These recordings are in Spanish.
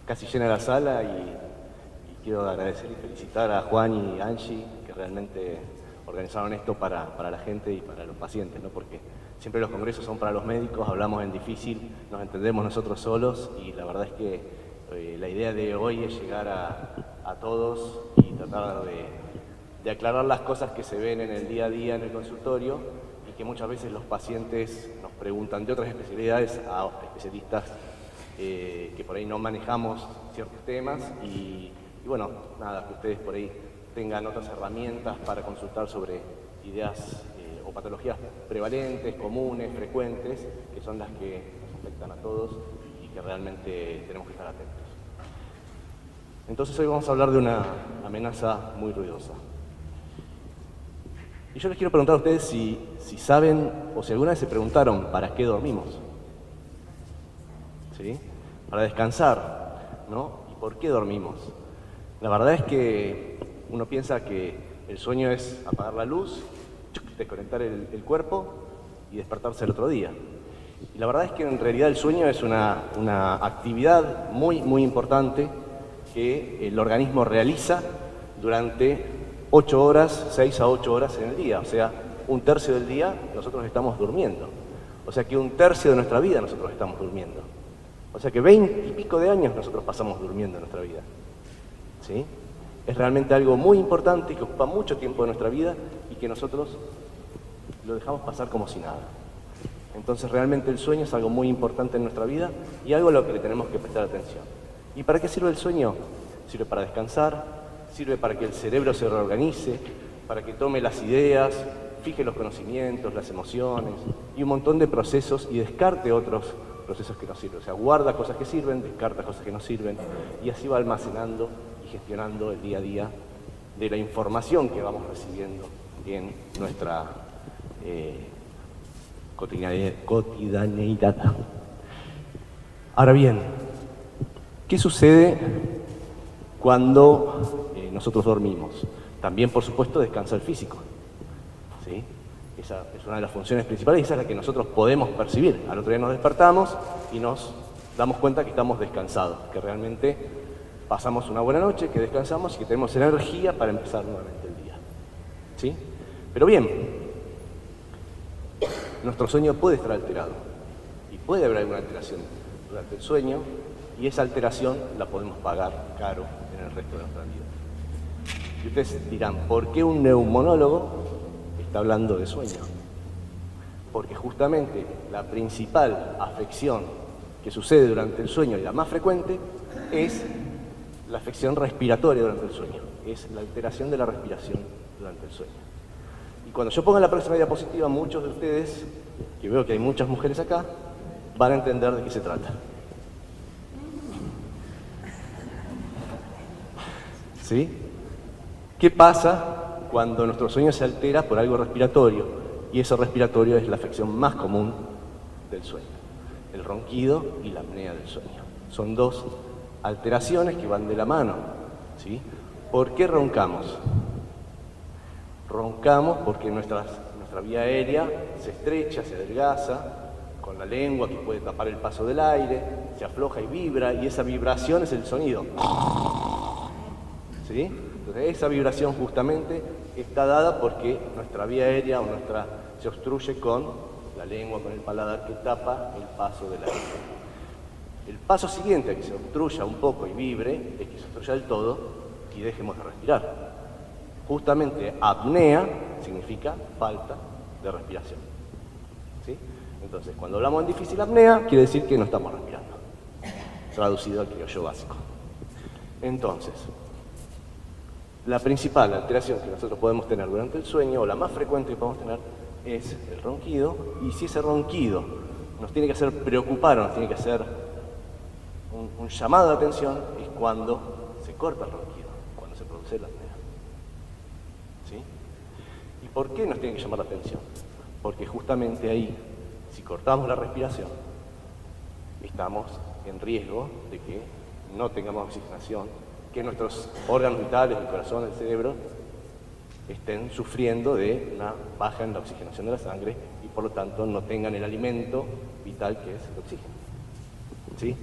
casi llena la sala y quiero agradecer y felicitar a Juan y Angie que realmente organizaron esto para la gente y para los pacientes, ¿no? Porque siempre los congresos son para los médicos, hablamos en difícil, nos entendemos nosotros solos y la verdad es que la idea de hoy es llegar a todos y tratar de aclarar las cosas que se ven en el día a día en el consultorio y que muchas veces los pacientes nos preguntan de otras especialidades a especialistas que por ahí no manejamos ciertos temas y bueno, nada, que ustedes por ahí tengan otras herramientas para consultar sobre ideas o patologías prevalentes, comunes, frecuentes, que son las que nos afectan a todos y que realmente tenemos que estar atentos. Entonces hoy vamos a hablar de una amenaza muy ruidosa. Y yo les quiero preguntar a ustedes si saben o si alguna vez se preguntaron ¿para qué dormimos? ¿Sí? Para descansar, ¿no? ¿Y por qué dormimos? La verdad es que uno piensa que el sueño es apagar la luz, desconectar el cuerpo y despertarse el otro día. Y la verdad es que en realidad el sueño es una actividad muy importante que el organismo realiza durante 8 horas, 6 a 8 horas en el día. O sea, un tercio del día nosotros estamos durmiendo. O sea que un tercio de nuestra vida nosotros estamos durmiendo. O sea que 20 y pico de años nosotros pasamos durmiendo en nuestra vida. ¿Sí? Es realmente algo muy importante que ocupa mucho tiempo de nuestra vida y que nosotros lo dejamos pasar como si nada. Entonces realmente el sueño es algo muy importante en nuestra vida y algo a lo que le tenemos que prestar atención. ¿Y para qué sirve el sueño? Sirve para descansar, sirve para que el cerebro se reorganice, para que tome las ideas, fije los conocimientos, las emociones y un montón de procesos y descarte otros procesos que no sirven. O sea, guarda cosas que sirven, descarta cosas que no sirven y así va almacenando y gestionando el día a día de la información que vamos recibiendo en nuestra cotidianeidad. Ahora bien, ¿qué sucede cuando nosotros dormimos? También, por supuesto, descansa el físico. ¿Sí? Esa es una de las funciones principales y esa es la que nosotros podemos percibir. Al otro día nos despertamos y nos damos cuenta que estamos descansados, que realmente pasamos una buena noche, que descansamos y que tenemos energía para empezar nuevamente el día. ¿Sí? Pero bien, nuestro sueño puede estar alterado y puede haber alguna alteración durante el sueño y esa alteración la podemos pagar caro en el resto de nuestra vida. Y ustedes dirán, ¿por qué un neumonólogo está hablando de sueño? Porque justamente la principal afección que sucede durante el sueño y la más frecuente es la afección respiratoria durante el sueño, es la alteración de la respiración durante el sueño. Y cuando yo ponga la próxima diapositiva, muchos de ustedes, que veo que hay muchas mujeres acá, van a entender de qué se trata. ¿Sí? ¿Qué pasa cuando nuestro sueño se altera por algo respiratorio? Y eso respiratorio es la afección más común del sueño, el ronquido y la apnea del sueño. Son dos alteraciones que van de la mano. ¿Sí? ¿Por qué roncamos? Roncamos porque nuestra vía aérea se estrecha, se adelgaza, con la lengua que puede tapar el paso del aire, se afloja y vibra, y esa vibración es el sonido. ¿Sí? Entonces esa vibración justamente está dada porque nuestra vía aérea se obstruye con la lengua, con el paladar que tapa el paso del aire. El paso siguiente a que se obstruya un poco y vibre es que se obstruya del todo y dejemos de respirar. Justamente apnea significa falta de respiración. ¿Sí? Entonces, cuando hablamos en difícil apnea, quiere decir que no estamos respirando. Traducido al criollo básico. Entonces, la principal alteración que nosotros podemos tener durante el sueño, o la más frecuente que podemos tener, es el ronquido. Y si ese ronquido nos tiene que hacer preocupar o nos tiene que hacer un llamado de atención, es cuando se corta el ronquido, cuando se produce la apnea. ¿Sí? ¿Y por qué nos tiene que llamar la atención? Porque justamente ahí, si cortamos la respiración, estamos en riesgo de que no tengamos oxigenación, que nuestros órganos vitales, el corazón, el cerebro, estén sufriendo de una baja en la oxigenación de la sangre y por lo tanto no tengan el alimento vital que es el oxígeno. ¿Sí?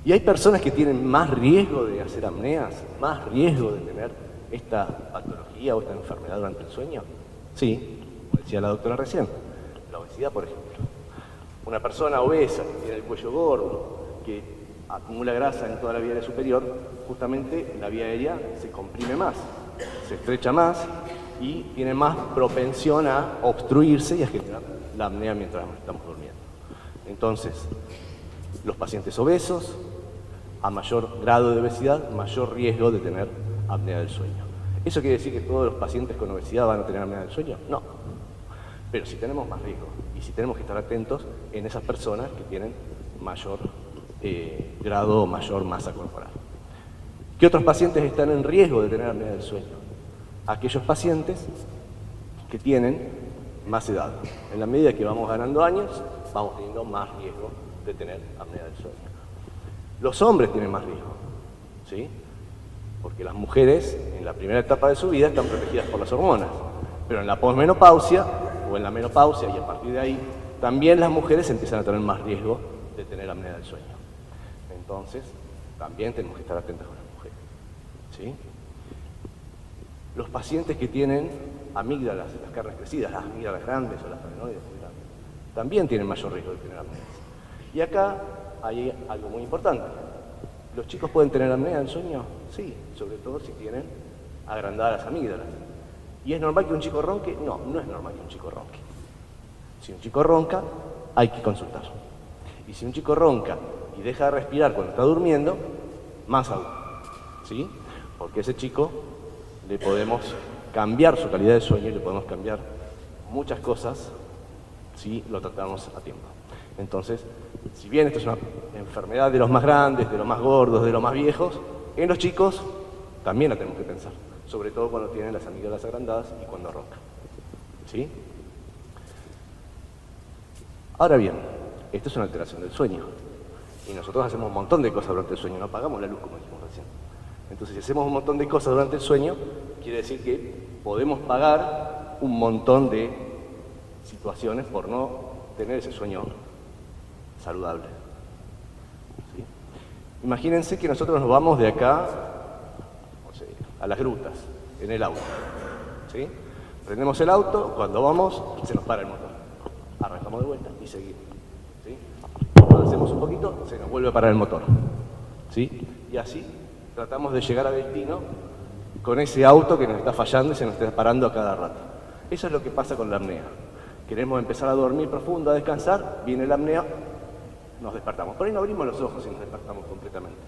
Y hay personas que tienen más riesgo de hacer apneas, más riesgo de tener esta patología o esta enfermedad durante el sueño. Sí, como decía la doctora recién, la obesidad, por ejemplo. Una persona obesa que tiene el cuello gordo, que acumula grasa en toda la vía aérea superior, justamente la vía aérea se comprime más, se estrecha más y tiene más propensión a obstruirse y a generar la apnea mientras estamos durmiendo. Entonces, los pacientes obesos, a mayor grado de obesidad, mayor riesgo de tener apnea del sueño. ¿Eso quiere decir que todos los pacientes con obesidad van a tener apnea del sueño? No. Pero sí tenemos más riesgo y sí tenemos que estar atentos en esas personas que tienen mayor grado o mayor masa corporal. ¿Qué otros pacientes están en riesgo de tener apnea del sueño? Aquellos pacientes que tienen más edad. En la medida que vamos ganando años, vamos teniendo más riesgo de tener apnea del sueño. Los hombres tienen más riesgo, ¿sí? Porque las mujeres en la primera etapa de su vida están protegidas por las hormonas, pero en la posmenopausia o en la menopausia y a partir de ahí, también las mujeres empiezan a tener más riesgo de tener apnea del sueño. Entonces, también tenemos que estar atentos con las mujeres, ¿sí? Los pacientes que tienen amígdalas, las carnes crecidas, las amígdalas grandes o las adenoides muy grandes, también tienen mayor riesgo de tener apneas. Y acá hay algo muy importante. ¿Los chicos pueden tener apnea del sueño? Sí, sobre todo si tienen agrandadas las amígdalas. ¿Y es normal que un chico ronque? No, no es normal que un chico ronque. Si un chico ronca, hay que consultar. Y si un chico ronca y deja de respirar cuando está durmiendo, más aún, ¿sí? Porque a ese chico le podemos cambiar su calidad de sueño y le podemos cambiar muchas cosas si lo tratamos a tiempo. Entonces, si bien esto es una enfermedad de los más grandes, de los más gordos, de los más viejos, en los chicos también la tenemos que pensar, sobre todo cuando tienen las amígdalas agrandadas y cuando roncan, ¿sí? Ahora bien, esto es una alteración del sueño y nosotros hacemos un montón de cosas durante el sueño, no apagamos la luz como dijimos recién. Entonces, si hacemos un montón de cosas durante el sueño, quiere decir que podemos pagar un montón de situaciones por no tener ese sueño saludable, ¿sí? Imagínense que nosotros nos vamos de acá, no sé, a las grutas, en el auto, ¿sí? Prendemos el auto, cuando vamos, se nos para el motor. Arrancamos de vuelta y seguimos, ¿sí? Hacemos un poquito, se nos vuelve a parar el motor, ¿sí? Y así tratamos de llegar a destino con ese auto que nos está fallando y se nos está parando a cada rato. Eso es lo que pasa con la apnea. Queremos empezar a dormir profundo, a descansar, viene la apnea, nos despertamos. Por ahí no abrimos los ojos y nos despertamos completamente,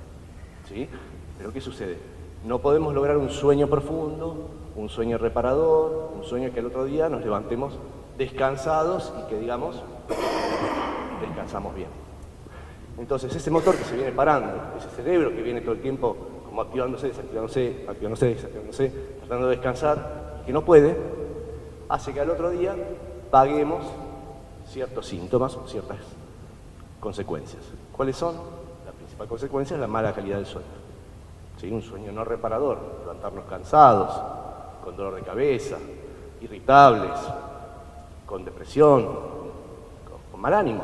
¿sí? Pero ¿qué sucede? No podemos lograr un sueño profundo, un sueño reparador, un sueño que el otro día nos levantemos descansados y que digamos, descansamos bien. Entonces ese motor que se viene parando, ese cerebro que viene todo el tiempo como activándose, desactivándose, activándose, desactivándose, tratando de descansar, y que no puede, hace que al otro día paguemos ciertos síntomas o ciertas consecuencias. ¿Cuáles son? La principal consecuencia es la mala calidad del sueño, ¿sí? Un sueño no reparador, levantarnos cansados, con dolor de cabeza, irritables, con depresión, con mal ánimo,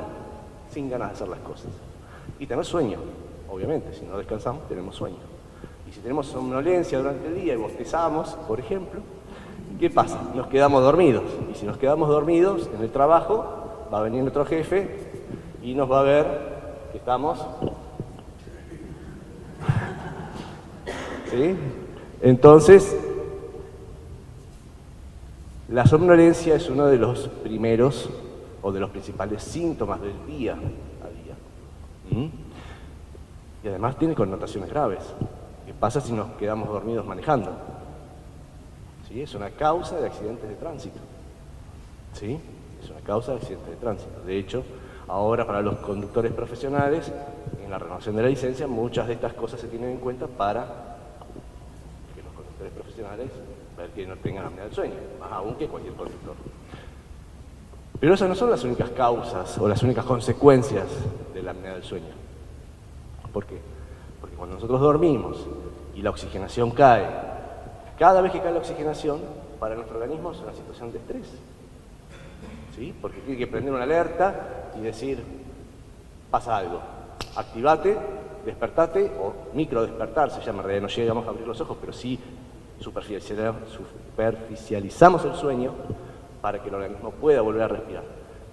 sin ganas de hacer las cosas. Y tener sueño, obviamente, si no descansamos tenemos sueño. Y si tenemos somnolencia durante el día y bostezamos, por ejemplo, ¿qué pasa? Nos quedamos dormidos. Y si nos quedamos dormidos en el trabajo, va a venir nuestro jefe y nos va a ver que estamos... ¿Sí? Entonces, la somnolencia es uno de los primeros o de los principales síntomas del día a día. Y además tiene connotaciones graves. ¿Qué pasa si nos quedamos dormidos manejando? ¿Sí? Es una causa de accidentes de tránsito. ¿Sí? Es una causa de accidentes de tránsito. De hecho, ahora para los conductores profesionales, en la renovación de la licencia, muchas de estas cosas se tienen en cuenta para que los conductores profesionales ver que no tengan apnea del sueño, más aún que cualquier conductor. Pero esas no son las únicas causas o las únicas consecuencias de la apnea del sueño. ¿Por qué? Porque cuando nosotros dormimos y la oxigenación cae, cada vez que cae la oxigenación, para nuestro organismo es una situación de estrés, ¿sí? Porque tiene que prender una alerta y decir, pasa algo, activate, despertate, o micro despertar se llama, en realidad no llegamos a abrir los ojos, pero sí superficializamos el sueño para que el organismo pueda volver a respirar.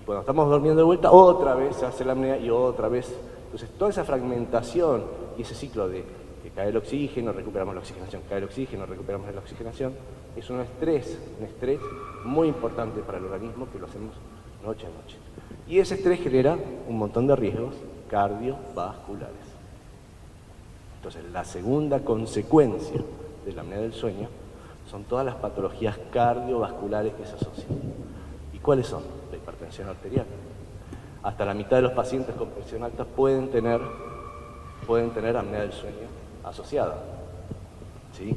Y cuando estamos durmiendo de vuelta, otra vez se hace la apnea y otra vez. Entonces, toda esa fragmentación y ese ciclo de que cae el oxígeno, recuperamos la oxigenación, cae el oxígeno, recuperamos la oxigenación, es un estrés muy importante para el organismo que lo hacemos noche a noche. Y ese estrés genera un montón de riesgos cardiovasculares. Entonces, la segunda consecuencia de la apnea del sueño son todas las patologías cardiovasculares que se asocian. ¿Y cuáles son? La hipertensión arterial. Hasta la mitad de los pacientes con presión alta pueden tener apnea del sueño asociada. ¿Sí?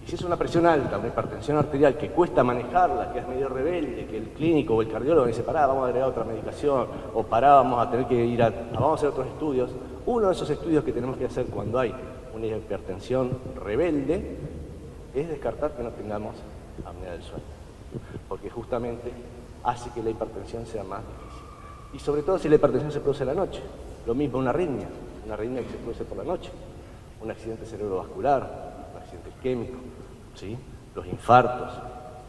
Y si es una presión alta, una hipertensión arterial que cuesta manejarla, que es medio rebelde, que el clínico o el cardiólogo dice, pará, vamos a agregar otra medicación, o pará, vamos a tener que ir vamos a hacer otros estudios. Uno de esos estudios que tenemos que hacer cuando hay una hipertensión rebelde es descartar que no tengamos apnea del sueño, porque justamente hace que la hipertensión sea más difícil. Y sobre todo si la hipertensión se produce en la noche. Lo mismo una arritmia que se produce por la noche, un accidente cerebrovascular, un accidente isquémico, ¿sí? Los infartos,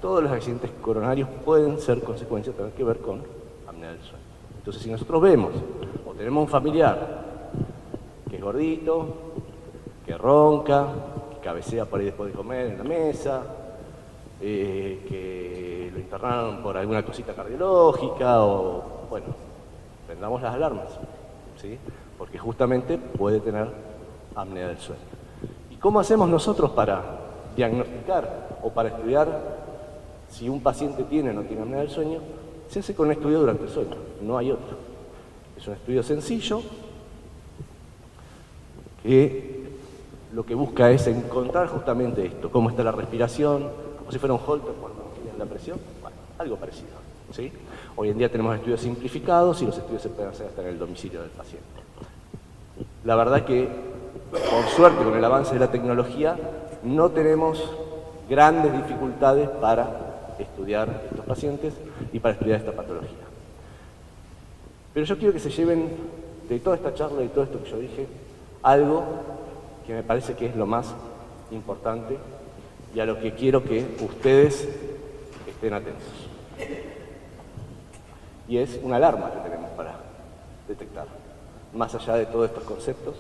todos los accidentes coronarios pueden ser consecuencias, tener que ver con apnea del sueño. Entonces, si nosotros vemos o tenemos un familiar que es gordito, que ronca, que cabecea por ahí después de comer en la mesa, que lo internaron por alguna cosita cardiológica, o bueno, prendamos las alarmas, ¿sí? Porque justamente puede tener apnea del sueño. ¿Y cómo hacemos nosotros para diagnosticar o para estudiar si un paciente tiene o no tiene apnea del sueño? Se hace con un estudio durante el sueño, no hay otro. Es un estudio sencillo que lo que busca es encontrar justamente esto, cómo está la respiración, como si fuera un Holter cuando miden la presión, bueno, algo parecido, ¿sí? Hoy en día tenemos estudios simplificados y los estudios se pueden hacer hasta en el domicilio del paciente. La verdad que, por suerte, con el avance de la tecnología, no tenemos grandes dificultades para estudiar estos pacientes y para estudiar esta patología. Pero yo quiero que se lleven de toda esta charla y todo esto que yo dije, algo que me parece que es lo más importante y a lo que quiero que ustedes estén atentos. Y es una alarma que tenemos para detectar. Más allá de todos estos conceptos,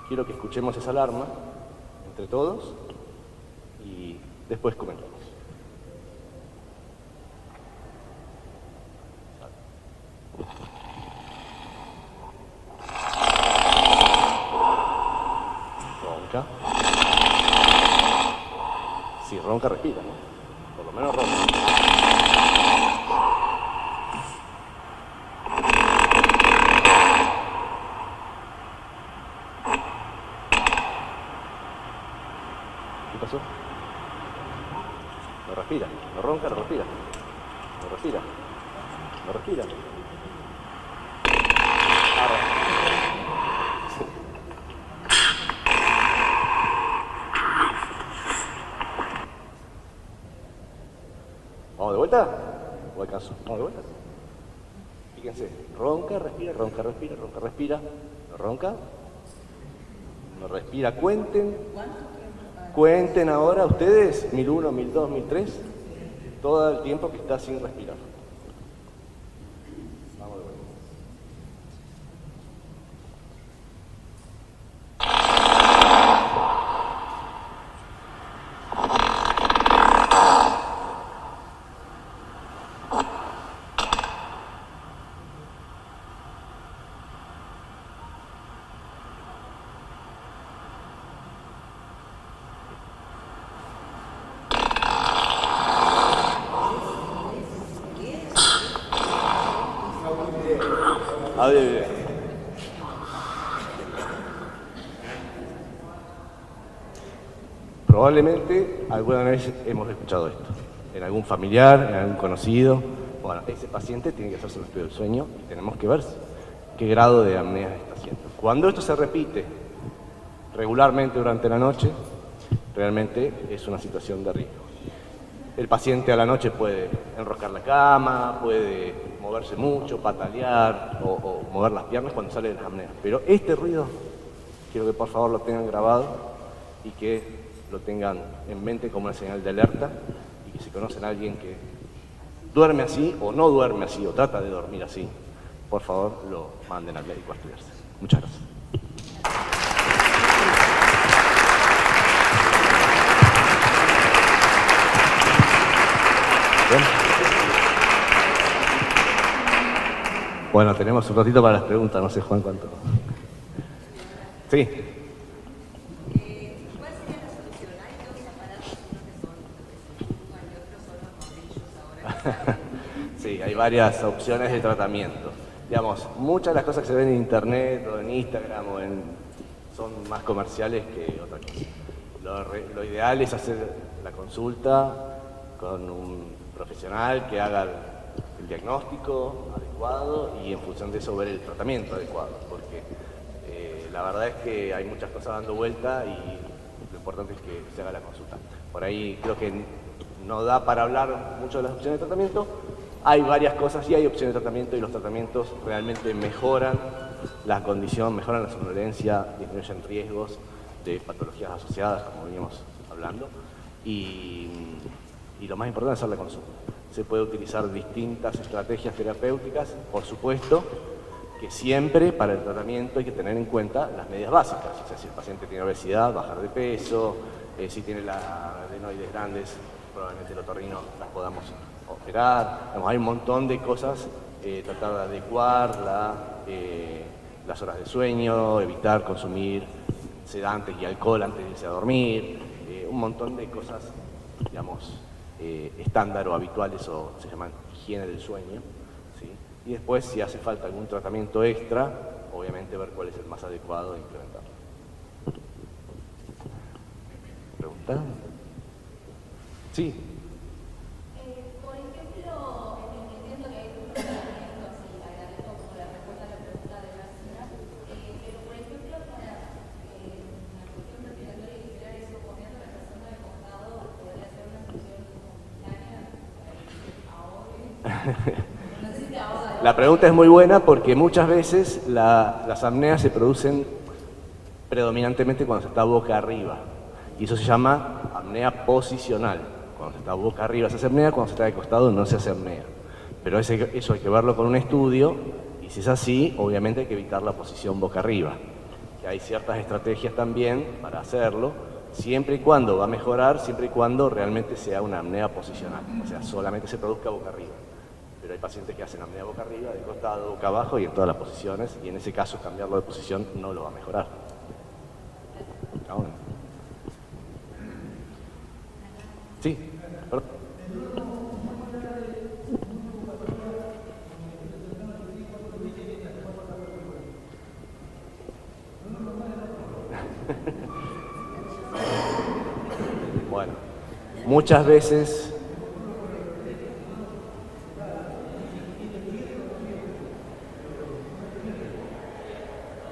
quiero que escuchemos esa alarma entre todos y después comentamos. Ronca. Si ronca, respira, ¿no? Por lo menos ronca. ¿Qué pasó? No respira, no ronca, no respira. No respira. No respira. ¿Vamos de vuelta? ¿O alcanzo? ¿Vamos de vuelta? Fíjense, ronca, respira, ronca, respira, ronca, respira. No ronca. No respira. Cuenten ahora ustedes, 1001, 1002, 1003, todo el tiempo que está sin respirar. Vamos de vuelta. Probablemente alguna vez hemos escuchado esto, en algún familiar, en algún conocido. Bueno, ese paciente tiene que hacerse un estudio del sueño y tenemos que ver qué grado de apnea está haciendo. Cuando esto se repite regularmente durante la noche, realmente es una situación de riesgo. El paciente a la noche puede enroscar la cama, puede moverse mucho, patalear o mover las piernas cuando sale de las apneas. Pero este ruido quiero que por favor lo tengan grabado y que lo tengan en mente como una señal de alerta, y que si conocen a alguien que duerme así o no duerme así o trata de dormir así, por favor lo manden al médico a estudiarse. Muchas gracias. Bien. Bueno, tenemos un ratito para las preguntas, no sé, Juan, cuánto. Sí. ¿Cuál sería la solución? Hay dos aparatos, uno que son los que se fuman y otros son los nodrillos ahora. Sí, hay varias opciones de tratamiento. Digamos, muchas de las cosas que se ven en internet o en Instagram son más comerciales que otra cosa. Lo ideal es hacer la consulta con un profesional que haga el diagnóstico adecuado y en función de eso ver el tratamiento adecuado, porque la verdad es que hay muchas cosas dando vuelta y lo importante es que se haga la consulta. Por ahí creo que no da para hablar mucho de las opciones de tratamiento. Hay varias cosas y hay opciones de tratamiento, y los tratamientos realmente mejoran la condición, mejoran la somnolencia, disminuyen riesgos de patologías asociadas, como veníamos hablando, y lo más importante es hacer la consulta. Se puede utilizar distintas estrategias terapéuticas, por supuesto, que siempre para el tratamiento hay que tener en cuenta las medidas básicas. O sea, si el paciente tiene obesidad, bajar de peso, si tiene las adenoides grandes, probablemente el otorrino las podamos operar. Hay un montón de cosas, tratar de adecuar las horas de sueño, evitar consumir sedantes y alcohol antes de irse a dormir, un montón de cosas, digamos, estándar o habituales, o se llaman higiene del sueño, ¿sí? Y después, si hace falta algún tratamiento extra, obviamente ver cuál es el más adecuado e implementarlo. ¿Pregunta? Sí. Por ejemplo, entiendo que hay un tratamiento así, agradezco como la respuesta a la pregunta de García, pero por ejemplo, para la cuestión respiratoria y quisiera eso, poniendo a la persona de costado, podría ser una solución momentánea, no sé si te ahoga. La pregunta es muy buena porque muchas veces las apneas se producen predominantemente cuando se está boca arriba, y eso se llama apnea posicional. Cuando se está boca arriba se hace apnea, cuando se está de costado no se hace apnea. Pero eso hay que verlo con un estudio, y si es así, obviamente hay que evitar la posición boca arriba. Que hay ciertas estrategias también para hacerlo, siempre y cuando va a mejorar, siempre y cuando realmente sea una apnea posicional, o sea, solamente se produzca boca arriba. Pero hay pacientes que hacen apnea boca arriba, de costado, boca abajo y en todas las posiciones, y en ese caso cambiarlo de posición no lo va a mejorar. Ah, bueno. Sí, perdón. Bueno, muchas veces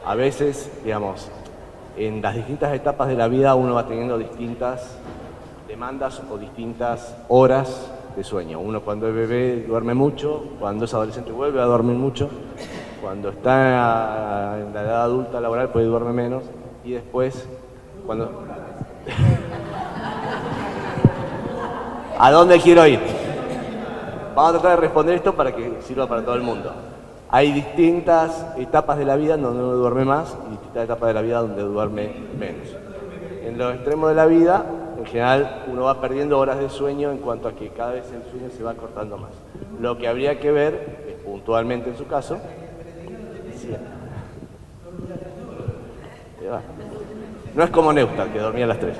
a veces, digamos, en las distintas etapas de la vida uno va teniendo distintas demandas o distintas horas de sueño. Uno cuando es bebé duerme mucho, cuando es adolescente vuelve a dormir mucho, cuando está en la edad adulta laboral puede dormir menos, y después cuando... ¿A dónde quiero ir? Vamos a tratar de responder esto para que sirva para todo el mundo. Hay distintas etapas de la vida donde uno duerme más y distintas etapas de la vida donde duerme menos. En los extremos de la vida, en general, uno va perdiendo horas de sueño en cuanto a que cada vez el sueño se va cortando más. Lo que habría que ver, es, puntualmente en su caso, sí. No es como Neustadt, que dormía a las 3.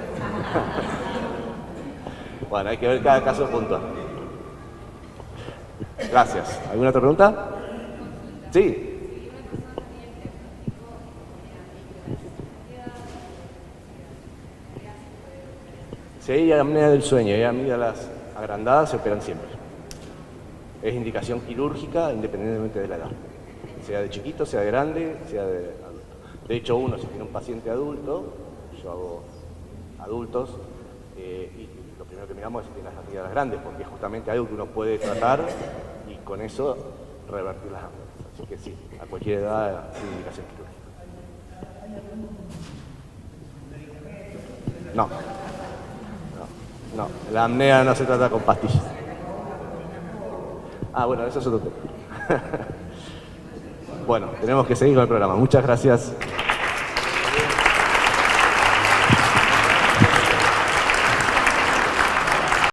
Bueno, hay que ver cada caso puntual. Gracias. ¿Alguna otra pregunta? Sí. Si hay apnea del sueño y hay amígdalas agrandadas, se operan siempre. Es indicación quirúrgica independientemente de la edad. Sea de chiquito, sea de grande, sea de adulto. De hecho, uno, si tiene un paciente adulto, yo hago adultos, y lo primero que miramos es si tiene las amígdalas grandes, porque es justamente algo que uno puede tratar y con eso revertir las amígdalas. Así que sí, a cualquier edad es indicación quirúrgica. No. No, la apnea no se trata con pastillas. Ah, bueno, eso es otro tema. Bueno, tenemos que seguir con el programa. Muchas gracias.